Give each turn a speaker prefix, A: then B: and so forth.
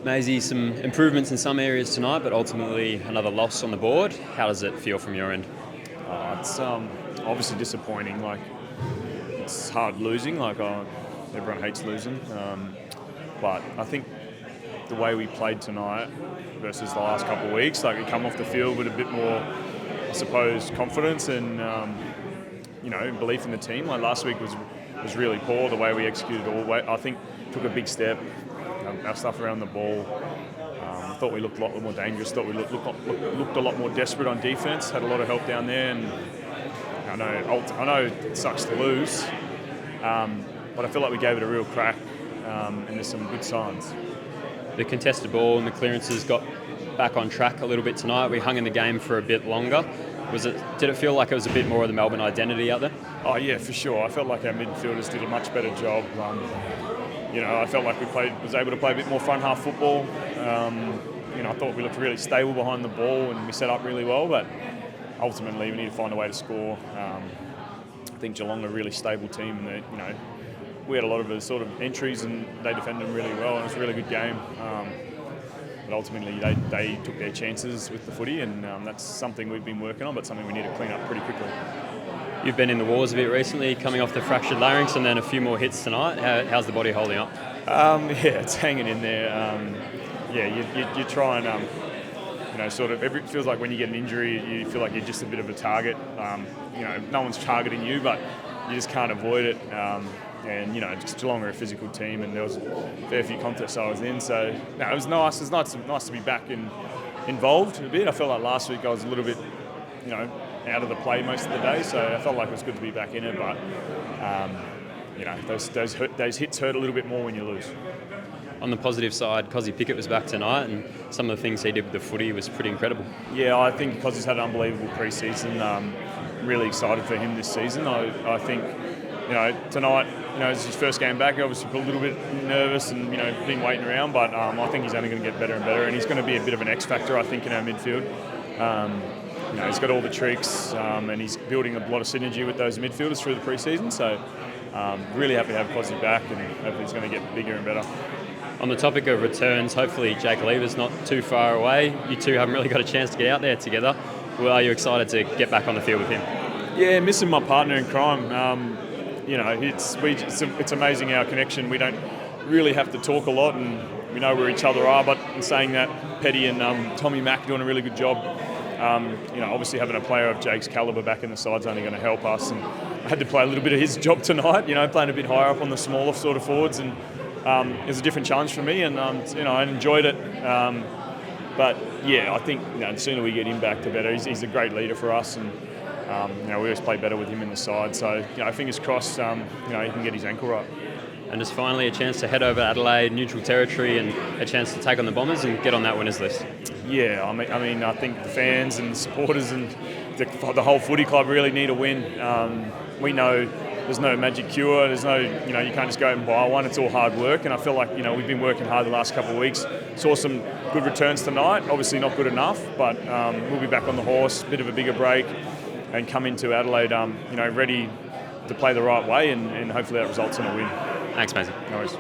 A: Mayzy, some improvements in some areas tonight, but ultimately another loss on the board. How does it feel from your end?
B: It's obviously disappointing. Like, it's hard losing. Everyone hates losing. But I think the way we played tonight versus the last couple of weeks, we come off the field with a bit more, I suppose, confidence and belief in the team. Like last week was really poor. The way we executed I think took a big step. Our stuff around the ball. I thought we looked a lot more dangerous. Thought we looked a lot more desperate on defence. Had a lot of help down there, and I know it sucks to lose, but I feel like we gave it a real crack, and there's some good signs.
A: The contested ball and the clearances got back on track a little bit tonight. We hung in the game for a bit longer. Did it feel like it was a bit more of the Melbourne identity out there?
B: Oh yeah, for sure. I felt like our midfielders did a much better job. I felt like was able to play a bit more front half football. I thought we looked really stable behind the ball and we set up really well, but ultimately we need to find a way to score. I think Geelong are a really stable team, and we had a lot of the sort of entries and they defended them really well, and it was a really good game. But ultimately they took their chances with the footy, and that's something we've been working on, but something we need to clean up pretty quickly.
A: You've been in the wars a bit recently, coming off the fractured larynx and then a few more hits tonight. How's the body holding up?
B: It's hanging in there. You try and it feels like when you get an injury, you feel like you're just a bit of a target. No one's targeting you, but you just can't avoid it. Just Geelong are a physical team, and there was a fair few contests I was in. So it was nice. It's nice to be back involved a bit. I felt like last week I was a little bit, out of the play most of the day. So I felt like it was good to be back in it. But those hits hurt a little bit more when you lose.
A: On the positive side, Cozzy Pickett was back tonight, and some of the things he did with the footy was pretty incredible.
B: Yeah, I think Cozzy's had an unbelievable pre-season. Really excited for him this season. I think, tonight, it's his first game back. Obviously, a little bit nervous and been waiting around, but I think he's only going to get better and better, and he's going to be a bit of an X factor, I think, in our midfield. He's got all the tricks, and he's building a lot of synergy with those midfielders through the pre-season. So, really happy to have Cozzy back, and hopefully he's going to get bigger and better.
A: On the topic of returns, hopefully Jake Lever's not too far away. You two haven't really got a chance to get out there together. Well, are you excited to get back on the field with him?
B: Yeah, missing my partner in crime. It's amazing our connection. We don't really have to talk a lot, and we know where each other are. But in saying that, Petty and Tommy Mack are doing a really good job. Obviously having a player of Jake's calibre back in the side is only going to help us. And I had to play a little bit of his job tonight. Playing a bit higher up on the smaller sort of forwards, and it was a different challenge for me, and I enjoyed it. But yeah, I think the sooner we get him back, the better. He's a great leader for us, and we always play better with him in the side. So fingers crossed, he can get his ankle right.
A: And just finally, a chance to head over to Adelaide, neutral territory, and a chance to take on the Bombers and get on that winners list.
B: Yeah, I think the fans and the supporters and the whole footy club really need a win. We know there's no magic cure. There's no, you can't just go out and buy one. It's all hard work, and I feel like we've been working hard the last couple of weeks. Saw some good returns tonight. Obviously not good enough, but we'll be back on the horse. Bit of a bigger break, and come into Adelaide, ready to play the right way, and hopefully that results in a win.
A: Thanks, Mayzy.
B: No worries.